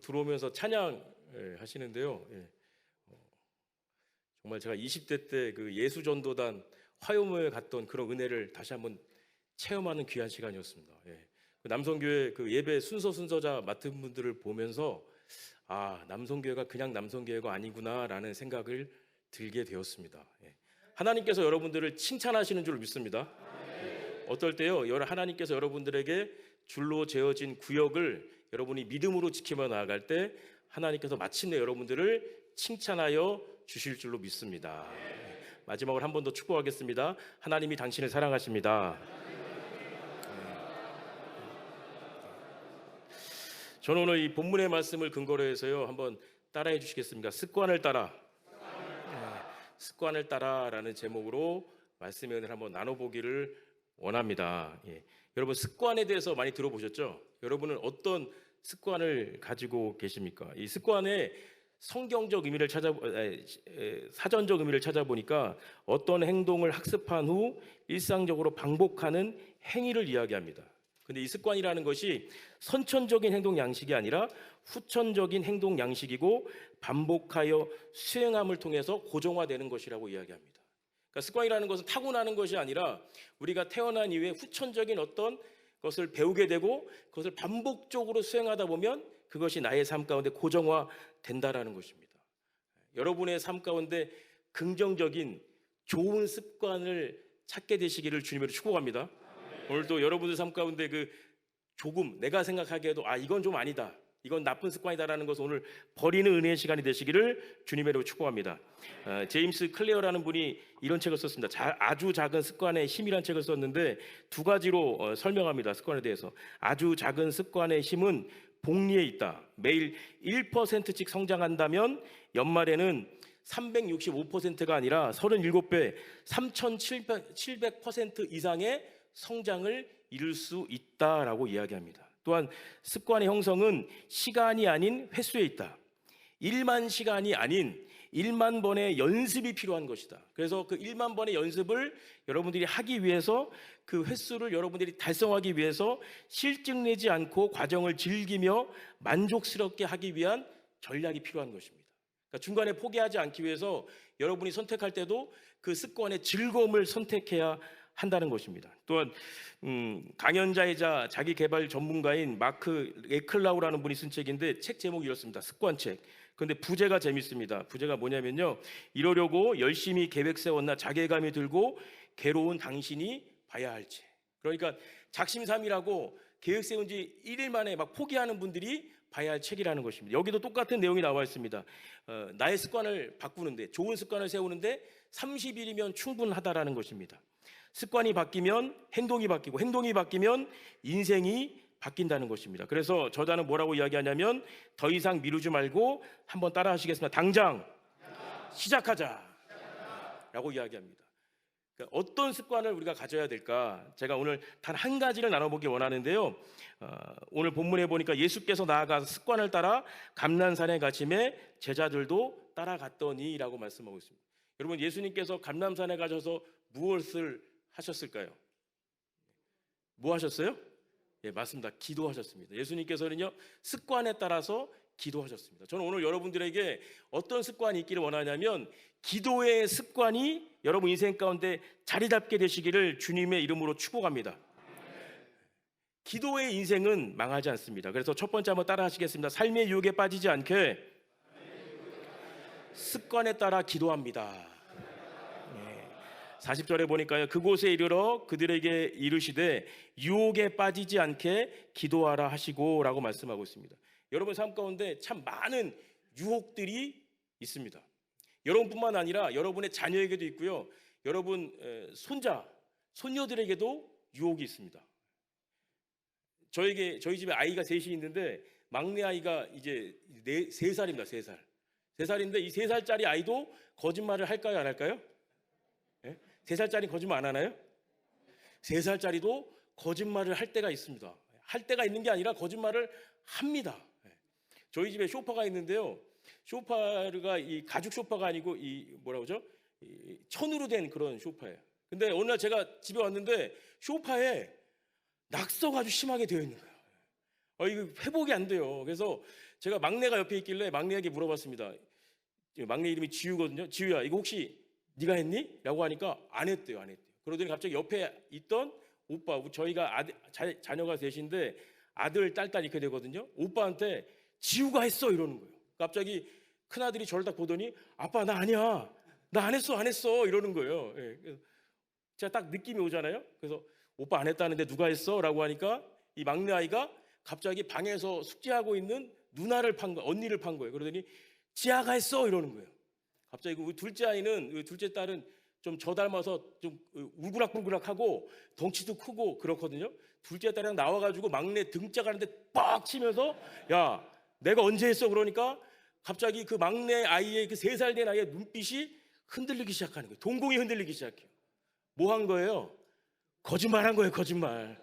들어오면서 찬양 하시는데요. 정말 제가 20대 때 그 예수전도단 화요모에 갔던 그런 은혜를 다시 한번 체험하는 귀한 시간이었습니다. 그 남성교회 그 예배 순서자 맡은 분들을 보면서 남성교회가 그냥 남성교회가 아니구나라는 생각을 들게 되었습니다. 하나님께서 여러분들을 칭찬하시는 줄 믿습니다. 어떨 때요, 하나님께서 여러분들에게 줄로 재어진 구역을 여러분이 믿음으로 지키며 나아갈 때 하나님께서 마침내 여러분들을 칭찬하여 주실 줄로 믿습니다. 마지막으로 한 번 더 축복하겠습니다. 하나님이 당신을 사랑하십니다. 저는 오늘 이 본문의 말씀을 근거로 해서요, 한번 따라해 주시겠습니까? 습관을 따라. 습관을 따라라는 제목으로 말씀의 은혜를 한번 나눠보기를 원합니다. 여러분, 습관에 대해서 많이 들어보셨죠? 여러분은 어떤 습관을 가지고 계십니까? 이 습관의 성경적 의미를 사전적 의미를 찾아보니까 어떤 행동을 학습한 후 일상적으로 반복하는 행위를 이야기합니다. 근데 이 습관이라는 것이 선천적인 행동 양식이 아니라 후천적인 행동 양식이고 반복하여 수행함을 통해서 고정화되는 것이라고 이야기합니다. 그러니까 습관이라는 것은 타고나는 것이 아니라 우리가 태어난 이후에 후천적인 어떤 것을 배우게 되고 그것을 반복적으로 수행하다 보면 그것이 나의 삶 가운데 고정화된다라는 것입니다. 여러분의 삶 가운데 긍정적인 좋은 습관을 찾게 되시기를 주님으로 축복합니다. 오늘도 여러분들 삶 가운데 조금 내가 생각하기에도 이건 좀 아니다, 이건 나쁜 습관이다라는 것을 오늘 버리는 은혜의 시간이 되시기를 주님의 이름으로 축복합니다. 제임스 클레어라는 분이 이런 책을 썼습니다. 아주 작은 습관의 힘이라는 책을 썼는데 두 가지로 설명합니다. 습관에 대해서. 아주 작은 습관의 힘은 복리에 있다. 매일 1%씩 성장한다면 연말에는 365%가 아니라 37배, 3700% 이상의 성장을 이룰 수 있다라고 이야기합니다. 또한 습관의 형성은 시간이 아닌 횟수에 있다. 1만 시간이 아닌 1만 번의 연습이 필요한 것이다. 그래서 그 1만 번의 연습을 여러분들이 하기 위해서 그 횟수를 여러분들이 달성하기 위해서 실증내지 않고 과정을 즐기며 만족스럽게 하기 위한 전략이 필요한 것입니다. 그러니까 중간에 포기하지 않기 위해서 여러분이 선택할 때도 그 습관의 즐거움을 선택해야 한다는 것입니다. 또한 강연자이자 자기개발 전문가인 마크 에클라우라는 분이 쓴 책인데 책 제목이 이렇습니다. 습관책. 그런데 부제가 재밌습니다. 부제가 뭐냐면요, 이러려고 열심히 계획 세웠나 자괴감이 들고 괴로운 당신이 봐야 할 책. 그러니까 작심삼일하고 계획 세운 지 1일 만에 막 포기하는 분들이 봐야 할 책이라는 것입니다. 여기도 똑같은 내용이 나와 있습니다. 나의 습관을 바꾸는데, 좋은 습관을 세우는데 30일이면 충분하다라는 것입니다. 습관이 바뀌면 행동이 바뀌고 행동이 바뀌면 인생이 바뀐다는 것입니다. 그래서 저자는 뭐라고 이야기하냐면 더 이상 미루지 말고 한번 따라 하시겠습니다. 당장 시작하자 라고 이야기합니다. 그러니까 어떤 습관을 우리가 가져야 될까? 제가 오늘 단 한 가지를 나눠보기 원하는데요, 오늘 본문에 보니까 예수께서 나아가서 습관을 따라 감난산에 가심에 제자들도 따라갔더니 라고 말씀하고 있습니다. 여러분, 예수님께서 감난산에 가셔서 무엇을 하셨을까요? 뭐 하셨어요? 맞습니다. 기도하셨습니다. 예수님께서는요, 습관에 따라서 기도하셨습니다. 저는 오늘 여러분들에게 어떤 습관이 있기를 원하냐면 기도의 습관이 여러분 인생 가운데 자리 잡게 되시기를 주님의 이름으로 축복합니다. 기도의 인생은 망하지 않습니다. 그래서 첫 번째 한번 따라 하시겠습니다. 삶의 유혹에 빠지지 않게 습관에 따라 기도합니다. 40절에 보니까요, 그곳에 이르러 그들에게 이르시되 유혹에 빠지지 않게 기도하라 하시고 라고 말씀하고 있습니다. 여러분 삶 가운데 참 많은 유혹들이 있습니다. 여러분뿐만 아니라 여러분의 자녀에게도 있고요, 여러분 손자, 손녀들에게도 유혹이 있습니다. 저희 집에 아이가 셋이 있는데 막내 아이가 이제 3살입니다. 3살. 3살인데 이 3살짜리 아이도 거짓말을 할까요, 안 할까요? 3살짜리 거짓말 안 하나요? 3살짜리도 거짓말을 할 때가 있습니다. 할 때가 있는 게 아니라 거짓말을 합니다. 저희 집에 소파가 있는데요, 소파가 이 가죽 소파가 아니고 이 뭐라고 그러죠? 천으로 된 그런 소파예요. 근데 어느 날 제가 집에 왔는데 소파에 낙서가 아주 심하게 되어 있는 거예요. 이거 회복이 안 돼요. 그래서 제가 막내가 옆에 있길래 막내에게 물어봤습니다. 막내 이름이 지우거든요. 지우야, 이거 혹시 네가 했니? 라고 하니까 안 했대요. 안 했대요. 그러더니 갑자기 옆에 있던 오빠, 저희가 자녀가 셋인데 아들, 딸 이렇게 되거든요. 오빠한테 지우가 했어 이러는 거예요. 갑자기 큰아들이 저를 딱 보더니 아빠 나 아니야. 나 안 했어 이러는 거예요. 예. 제가 딱 느낌이 오잖아요. 그래서 오빠 안 했다는데 누가 했어? 라고 하니까 이 막내 아이가 갑자기 방에서 숙제하고 있는 누나를 판 거, 언니를 판 거예요. 그러더니 지아가 했어 이러는 거예요. 갑자기 그 둘째 아이는, 둘째 딸은 좀 저 닮아서 좀 울그락불그락하고 덩치도 크고 그렇거든요. 둘째 딸이랑 나와가지고 막내 등짝 하는데 빡 치면서 야 내가 언제 했어? 그러니까 갑자기 그 막내 아이의 그 3살 된 아이의 눈빛이 흔들리기 시작하는 거예요. 동공이 흔들리기 시작해요. 뭐 한 거예요? 거짓말 한 거예요. 거짓말.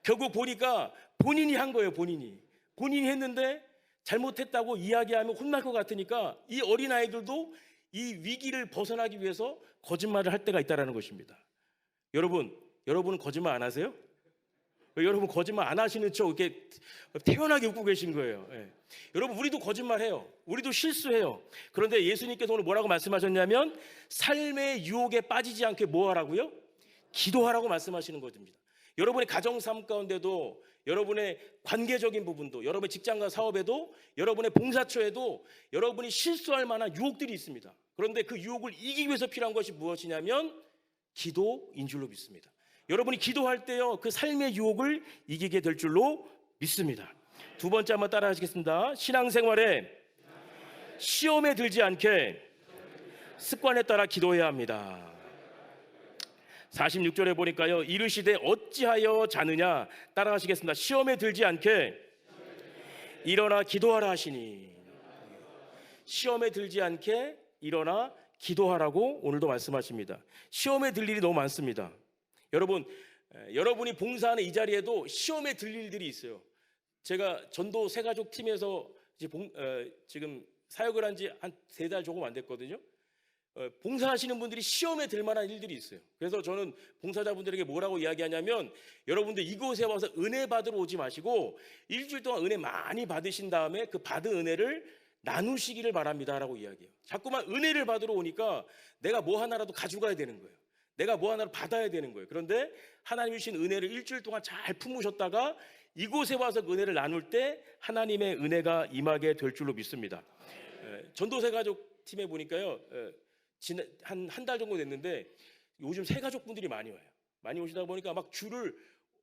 결국 보니까 본인이 한 거예요. 본인이 했는데 잘못했다고 이야기하면 혼날 것 같으니까 이 어린아이들도 이 위기를 벗어나기 위해서 거짓말을 할 때가 있다는 것입니다. 여러분은 거짓말 안 하세요? 여러분 거짓말 안 하시는 척 이렇게 태연하게 웃고 계신 거예요. 예. 여러분 우리도 거짓말해요. 우리도 실수해요. 그런데 예수님께서 오늘 뭐라고 말씀하셨냐면 삶의 유혹에 빠지지 않게 뭐 하라고요? 기도하라고 말씀하시는 것입니다. 여러분의 가정삶 가운데도, 여러분의 관계적인 부분도, 여러분의 직장과 사업에도, 여러분의 봉사처에도 여러분이 실수할 만한 유혹들이 있습니다. 그런데 그 유혹을 이기기 위해서 필요한 것이 무엇이냐면 기도인 줄로 믿습니다. 여러분이 기도할 때요 그 삶의 유혹을 이기게 될 줄로 믿습니다. 두 번째 한번 따라 하시겠습니다. 신앙생활에 시험에 들지 않게 습관에 따라 기도해야 합니다. 46절에 보니까요 이르시되 어찌하여 자느냐, 따라 하시겠습니다. 시험에 들지 않게 일어나 기도하라 하시니. 시험에 들지 않게 일어나 기도하라고 오늘도 말씀하십니다. 시험에 들 일이 너무 많습니다. 여러분이 봉사하는 이 자리에도 시험에 들 일들이 있어요. 제가 전도 새가족 팀에서 지금 사역을 한 지 한 3달 조금 안 됐거든요. 봉사하시는 분들이 시험에 들 만한 일들이 있어요. 그래서 저는 봉사자분들에게 뭐라고 이야기하냐면 여러분들 이곳에 와서 은혜 받으러 오지 마시고 일주일 동안 은혜 많이 받으신 다음에 그 받은 은혜를 나누시기를 바랍니다 라고 이야기해요. 자꾸만 은혜를 받으러 오니까 내가 뭐 하나라도 가져가야 되는 거예요. 내가 뭐 하나를 받아야 되는 거예요. 그런데 하나님이 주신 은혜를 일주일 동안 잘 품으셨다가 이곳에 와서 그 은혜를 나눌 때 하나님의 은혜가 임하게 될 줄로 믿습니다. 전도새 가족 팀에 보니까요 한 달 정도 됐는데 요즘 새 가족분들이 많이 와요. 많이 오시다 보니까 막 줄을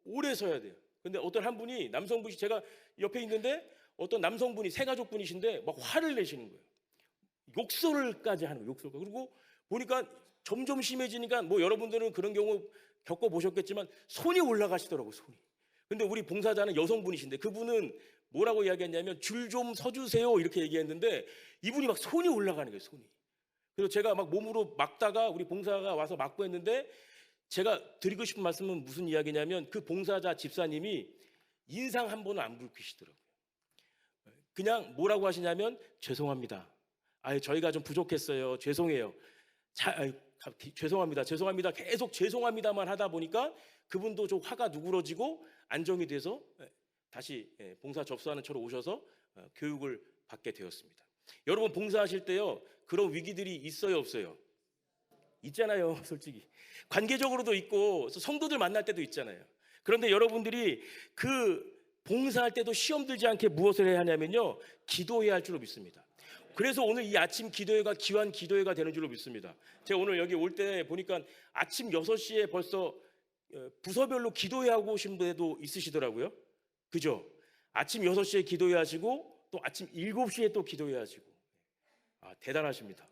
오래 서야 돼요. 근데 어떤 한 분이 남성분이, 제가 옆에 있는데 어떤 남성분이 새 가족분이신데 막 화를 내시는 거예요. 욕설을까지 하는 거예요. 욕설. 그리고 보니까 점점 심해지니까 뭐 여러분들은 그런 경우 겪어보셨겠지만 손이 올라가시더라고요. 손이. 근데 우리 봉사자는 여성분이신데 그분은 뭐라고 이야기했냐면 줄 좀 서주세요 이렇게 얘기했는데 이분이 막 손이 올라가는 거예요. 손이. 그래서 제가 막 몸으로 막다가 우리 봉사가 와서 막고 했는데 제가 드리고 싶은 말씀은 무슨 이야기냐면 그 봉사자 집사님이 인상 한 번은 안 붉히시더라고요. 그냥 뭐라고 하시냐면 죄송합니다. 저희가 좀 부족했어요. 죄송해요. 죄송합니다. 계속 죄송합니다만 하다 보니까 그분도 좀 화가 누그러지고 안정이 돼서 다시 봉사 접수하는 처로 오셔서 교육을 받게 되었습니다. 여러분 봉사하실 때요 그런 위기들이 있어요 없어요? 있잖아요. 솔직히 관계적으로도 있고 성도들 만날 때도 있잖아요. 그런데 여러분들이 그 봉사할 때도 시험 들지 않게 무엇을 해야 하냐면요 기도해야 할 줄로 믿습니다. 그래서 오늘 이 아침 기도회가 귀한 기도회가 되는 줄로 믿습니다. 제가 오늘 여기 올 때 보니까 아침 6시에 벌써 부서별로 기도회 하고 오신 분들도 있으시더라고요. 그죠? 아침 6시에 기도회 하시고 또 아침 7시에 또 기도회 하시고 대단하십니다.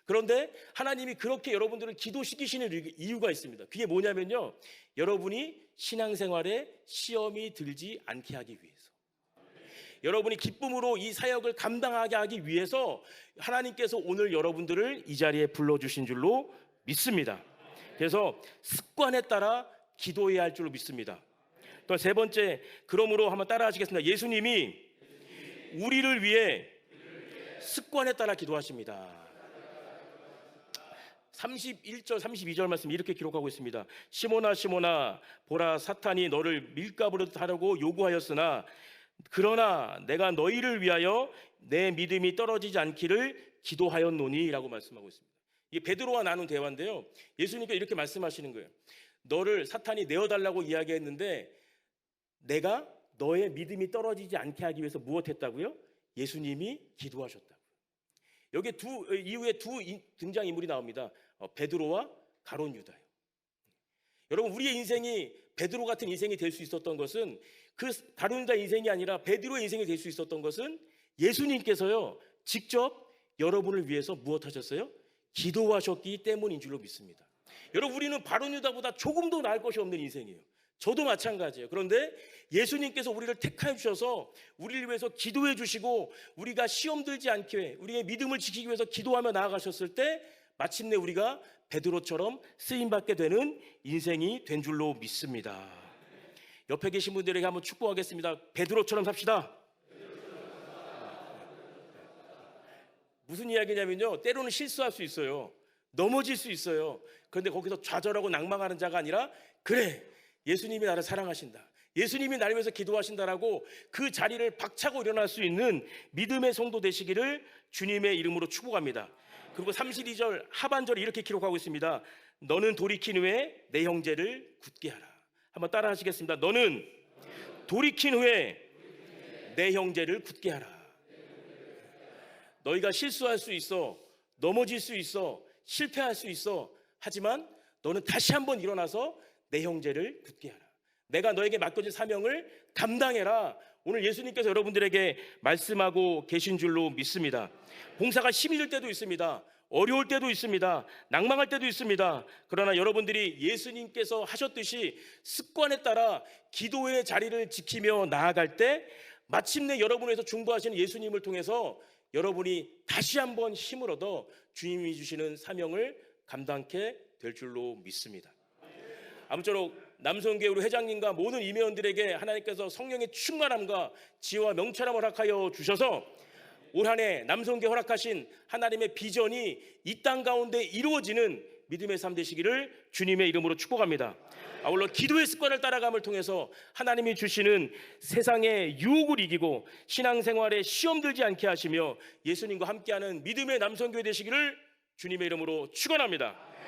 그런데 하나님이 그렇게 여러분들을 기도시키시는 이유가 있습니다. 그게 뭐냐면요 여러분이 신앙생활에 시험이 들지 않게 하기 위해서, 여러분이 기쁨으로 이 사역을 감당하게 하기 위해서 하나님께서 오늘 여러분들을 이 자리에 불러주신 줄로 믿습니다. 그래서 습관에 따라 기도해야 할 줄로 믿습니다. 또 세 번째, 그러므로 한번 따라 하시겠습니다. 예수님이 우리를 위해 습관에 따라 기도하십니다. 31절 32절 말씀 이렇게 기록하고 있습니다. 시몬아 시몬아 보라 사탄이 너를 밀가부르듯 하려고 요구하였으나 그러나 내가 너희를 위하여 내 믿음이 떨어지지 않기를 기도하였노니라고 말씀하고 있습니다. 이게 베드로와 나눈 대화인데요. 예수님께서 이렇게 말씀하시는 거예요. 너를 사탄이 내어달라고 이야기했는데 내가 너의 믿음이 떨어지지 않게 하기 위해서 무엇했다고요? 예수님이 기도하셨다고요. 여기 이후에 두 등장인물이 나옵니다. 베드로와 가룟 유다요. 여러분, 우리의 인생이 베드로 같은 인생이 될 수 있었던 것은 그 가룟 유다 인생이 아니라 베드로의 인생이 될 수 있었던 것은 예수님께서요 직접 여러분을 위해서 무엇하셨어요? 기도하셨기 때문인 줄로 믿습니다. 여러분, 우리는 가룟 유다보다 조금도 나을 것이 없는 인생이에요. 저도 마찬가지예요. 그런데 예수님께서 우리를 택하여 주셔서 우리를 위해서 기도해 주시고 우리가 시험 들지 않게 우리의 믿음을 지키기 위해서 기도하며 나아가셨을 때 마침내 우리가 베드로처럼 쓰임받게 되는 인생이 된 줄로 믿습니다. 옆에 계신 분들에게 한번 축복하겠습니다. 베드로처럼 삽시다. 무슨 이야기냐면요, 때로는 실수할 수 있어요. 넘어질 수 있어요. 그런데 거기서 좌절하고 낭망하는 자가 아니라, 그래, 예수님이 나를 사랑하신다, 예수님이 나를 위해서 기도하신다라고 그 자리를 박차고 일어날 수 있는 믿음의 성도 되시기를 주님의 이름으로 축복합니다. 그리고 32절 하반절에 이렇게 기록하고 있습니다. 너는 돌이킨 후에 내 형제를 굳게 하라. 한번 따라 하시겠습니다. 너는 돌이킨 후에 내 형제를 굳게 하라. 너희가 실수할 수 있어, 넘어질 수 있어, 실패할 수 있어. 하지만 너는 다시 한번 일어나서 내 형제를 굳게 하라. 내가 너에게 맡겨진 사명을 감당해라. 오늘 예수님께서 여러분들에게 말씀하고 계신 줄로 믿습니다. 봉사가 힘이 들 때도 있습니다. 어려울 때도 있습니다. 낭망할 때도 있습니다. 그러나 여러분들이 예수님께서 하셨듯이 습관에 따라 기도의 자리를 지키며 나아갈 때 마침내 여러분을 위해서 중보하시는 예수님을 통해서 여러분이 다시 한번 힘을 얻어 주님이 주시는 사명을 감당케 될 줄로 믿습니다. 아무쪼록 남성교회 우리 회장님과 모든 임회원들에게 하나님께서 성령의 충만함과 지혜와 명철함을 허락하여 주셔서 올 한 해 남성교회 허락하신 하나님의 비전이 이 땅 가운데 이루어지는 믿음의 삶 되시기를 주님의 이름으로 축복합니다. 아울러 기도의 습관을 따라감을 통해서 하나님이 주시는 세상의 유혹을 이기고 신앙생활에 시험 들지 않게 하시며 예수님과 함께하는 믿음의 남성교회 되시기를 주님의 이름으로 축원합니다.